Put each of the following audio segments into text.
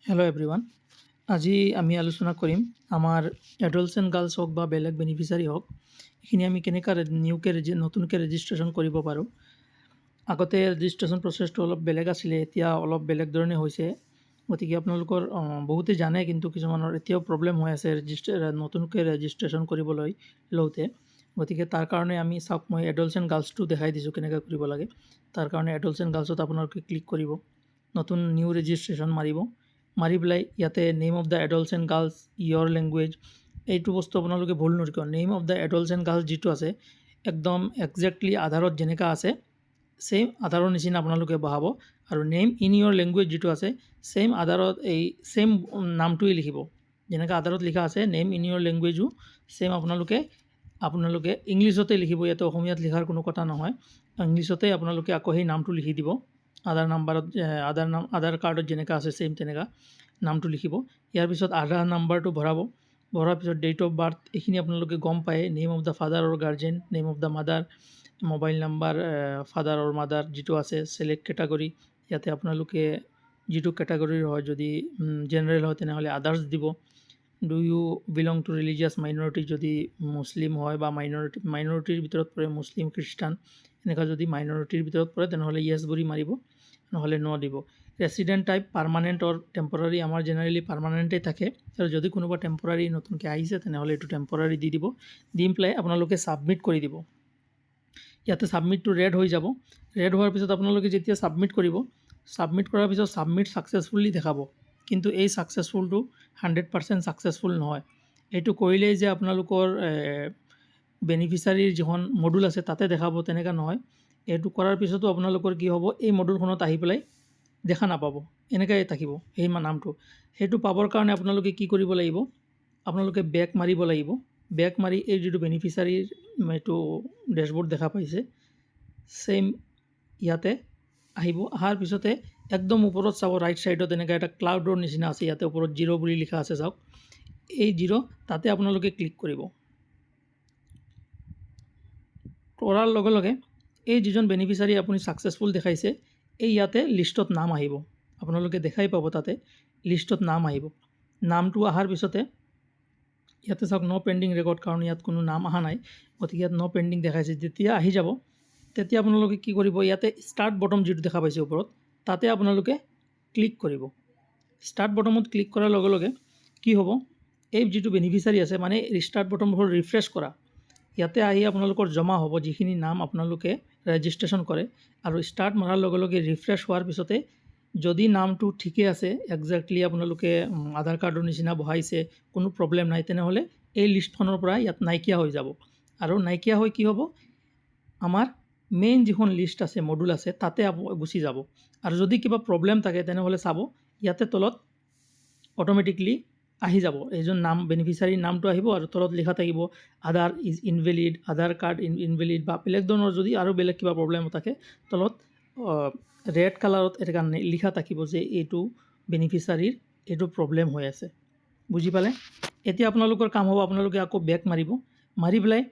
Hello' everyone. আজি আমি আলোচনা কৰিম আমাৰ এডাল্টছ এণ্ড গাৰ্লছ হওক বা বেলেগ বেনিফিচাৰী হওক, এইখিনি আমি কেনেকৈ নতুনকৈ ৰেজিষ্ট্ৰেশ্যন কৰিব পাৰোঁ। আগতে ৰেজিষ্ট্ৰেশ্যন প্ৰচেছটো অলপ বেলেগ আছিলে, এতিয়া অলপ বেলেগ ধৰণে হৈছে। গতিকে আপোনালোকৰ বহুতে জানে, কিন্তু কিছুমানৰ এতিয়াও প্ৰব্লেম হৈ আছে নতুনকৈ ৰেজিষ্ট্ৰেশ্যন কৰিবলৈ লওঁতে। গতিকে তাৰ কাৰণে আমি চাওক, মই এডাল্টছ এণ্ড গাৰ্লছটো দেখাই দিছোঁ কেনেকৈ কৰিব লাগে। তাৰ কাৰণে এডাল্টছ এণ্ড গাৰ্লছত আপোনালোকে ক্লিক কৰিব, নতুন নিউ ৰেজিষ্ট্ৰেশ্যন মাৰিব। মাৰি পেলাই ইয়াতে name of the adults and girls ইয়ৰ লেংগুৱেজ, এইটো বস্তু আপোনালোকে ভুল নকৰিব। Name of the adults and girls যিটো আছে, একদম একজেক্টলি আধাৰত যেনেকুৱা আছে ছেইম আধাৰৰ নিচিনা আপোনালোকে বহাব। আৰু নেম ইন ইয়ৰ লেংগুৱেজ যিটো আছে, ছেইম আধাৰত এই ছেইম নামটোৱে লিখিব। যেনেকৈ আধাৰত লিখা আছে নেম ইন ইয়ৰ লেংগুৱেজো ছেইম আপোনালোকে ইংলিছতে লিখিব। ইয়াতে অসমীয়াত লিখাৰ কোনো কথা নহয়, ইংলিছতে আপোনালোকে আকৌ সেই নামটো লিখি দিব। আধাৰ কাৰ্ডত যেনেকৈ আছে ছেইম তেনেকুৱা নামটো লিখিব। ইয়াৰ পিছত আধাৰ নাম্বাৰটো ভৰাৰ পিছত ডেট অফ বাৰ্থ, এইখিনি আপোনালোকে গম পায়। Name of the father or guardian, name of the mother, mobile number father or mother যিটো আছে, ছিলেক্ট কেটাগৰী, ইয়াতে আপোনালোকে যিটো কেটাগৰীৰ হয়, যদি জেনেৰেল হয় তেনেহ'লে আদাৰ্ছ দিব। Do you belong to religious minority, যদি মুছলিম হয় বা মাইনৰিটিৰ ভিতৰত পৰে, মুছলিম খ্ৰীষ্টান এনেকুৱা যদি মাইনৰিটিৰ ভিতৰত পৰে তেনেহ'লে য়েছ বুলি মাৰিব, নহ'লে ন দিব। ৰেচিডেণ্ট টাইপ পাৰ্মানেণ্ট অৰ টেম্পৰাৰী, আমাৰ জেনেৰেলি পাৰ্মানেণ্টেই থাকে, আৰু যদি কোনোবা টেম্পৰাৰী নতুনকৈ আহিছে তেনেহ'লে এইটো টেম্পৰাৰী দি দিব। দি পেলাই আপোনালোকে ছাবমিট কৰি দিব। ইয়াতে ছাবমিটটো ৰেড হৈ যাব। ৰেড হোৱাৰ পিছত আপোনালোকে যেতিয়া ছাবমিট কৰিব, ছাবমিট কৰাৰ পিছত ছাবমিট ছাকচেছফুলি দেখাব, কিন্তু এই ছাকচেছফুলটো 100% ছাকচেছফুল নহয়। এইটো কৰিলেই যে আপোনালোকৰ বেনিফিচাৰীৰ যিখন মডুল আছে তাতে দেখাব, তেনেকুৱা নহয়। এইটো কৰাৰ পিছতো আপোনালোকৰ কি হ'ব, এই মডুলখনত আহি পেলাই দেখা নাপাব, এনেকৈ থাকিব সেই নামটো। সেইটো পাবৰ কাৰণে আপোনালোকে কি কৰিব লাগিব, আপোনালোকে বেক মাৰিব লাগিব। বেক মাৰি এই যিটো বেনিফিচাৰীৰ এইটো ডেছবৰ্ড দেখা পাইছে, ছেইম ইয়াতে আহিব। অহাৰ পিছতে একদম ওপৰত চাব, ৰাইট ছাইডত এনেকৈ এটা ক্লাউডৰ নিচিনা আছে, ইয়াতে ওপৰত 0 বুলি লিখা আছে, চাওক এই 0, তাতে আপোনালোকে ক্লিক কৰিব। কৰাৰ লগে লগে এই যিজন বেনিফিচাৰী আপুনি ছাকচেছফুল দেখাইছে, এই ইয়াতে লিষ্টত নাম আহিব। আপোনালোকে দেখাই পাব তাতে লিষ্টত নাম আহিব। নামটো অহাৰ পিছতে ইয়াতে চাওক ন' পেণ্ডিং ৰেকৰ্ড, কাৰণ ইয়াত কোনো নাম অহা নাই, গতিকে ইয়াত ন' পেণ্ডিং দেখাইছে। যেতিয়া আহি যাব তেতিয়া আপোনালোকে কি কৰিব, ইয়াতে ষ্টাৰ্ট বটম যিটো দেখা পাইছে ওপৰত, তাতে আপোনালোকে ক্লিক কৰিব। ষ্টাৰ্ট বটমত ক্লিক কৰাৰ লগে লগে কি হ'ব, এই যিটো বেনিফিচাৰী আছে, মানে ষ্টাৰ্ট বটম হ'ল ৰিফ্ৰেছ কৰা। ইয়াতে আহি আপোনালোকৰ জমা হ'ব যিখিনি নাম আপোনালোকে ৰেজিষ্ট্ৰেশ্যন কৰে, আৰু ষ্টাৰ্ট মৰাৰ লগে লগে ৰিফ্ৰেছ হোৱাৰ পিছতে যদি নামটো ঠিকে আছে, একজেক্টলি আপোনালোকে আধাৰ কাৰ্ডৰ নিচিনা বহাইছে, কোনো প্ৰব্লেম নাই, তেনেহ'লে এই লিষ্টখনৰ পৰা ইয়াত নাইকিয়া হৈ যাব। আৰু নাইকিয়া হৈ কি হ'ব, আমাৰ মেইন যিখন লিষ্ট আছে, মডুল আছে, তাতে গুচি যাব। আৰু যদি কিবা প্ৰব্লেম থাকে তেনেহ'লে চাব, ইয়াতে তলত অট'মেটিকলি আহি যাব, এইজন নাম বেনিফিচাৰীৰ নামটো আহিব, আৰু তলত লিখা থাকিব Aadhaar is invalid, Aadhaar card invalid, বা বেলেগ ধৰণৰ যদি আৰু বেলেগ কিবা প্ৰব্লেম থাকে, তলত ৰেড কালাৰত এটা লিখা থাকিব যে এইটো বেনিফিচাৰীৰ এইটো প্ৰব্লেম হৈ আছে। বুজি পালে? এতিয়া আপোনালোকৰ কাম হ'ব, আপোনালোকে আকৌ বেক মাৰিব। মাৰি পেলাই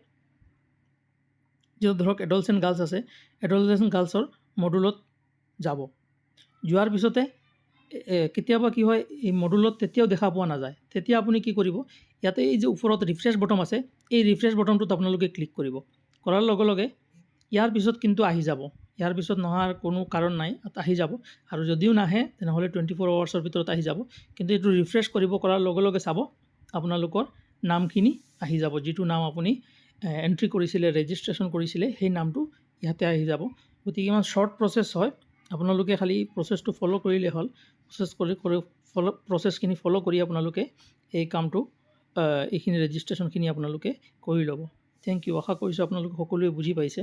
যিটো ধৰক এডাল্টছ এণ্ড গাৰ্লছ আছে, এডাল্টছ এণ্ড গাৰ্লছৰ মডুলত যাব। যোৱাৰ পিছতে কেতিয়াবা কি হয়, এই মডুলত তেতিয়াও দেখা পোৱা নাযায়। তেতিয়া আপুনি কি কৰিব, ইয়াতে এই যে ওপৰত ৰিফ্ৰেছ বটম আছে, এই ৰিফ্ৰেছ বটমটোত আপোনালোকে ক্লিক কৰিব। কৰাৰ লগে লগে ইয়াৰ পিছত কিন্তু আহি যাব, ইয়াৰ পিছত নহাৰ কোনো কাৰণ নাই, আহি যাব। আৰু যদিও নাহে তেনেহ'লে 24 আৱাৰ্ছৰ ভিতৰত আহি যাব। কিন্তু এইটো ৰিফ্ৰেছ কৰাৰ লগে লগে চাব, আপোনালোকৰ নামখিনি আহি যাব, যিটো নাম আপুনি এণ্ট্ৰি কৰিছিলে, ৰেজিষ্ট্ৰেশ্যন কৰিছিলে, সেই নামটো ইয়াতে আহি যাব। গতিকে ইমান শ্বৰ্ট প্ৰচেছ হয়, আপোনালোকে খালি প্ৰচেছটো ফ'ল' কৰিলে হ'ল। প্ৰচেছখিনি ফ'ল' কৰি আপোনালোকে এই কামটো, এইখিনি ৰেজিষ্ট্ৰেশ্যনখিনি আপোনালোকে কৰি ল'ব। Thank U. আশা কৰিছোঁ আপোনালোকে সকলোৱে বুজি পাইছে।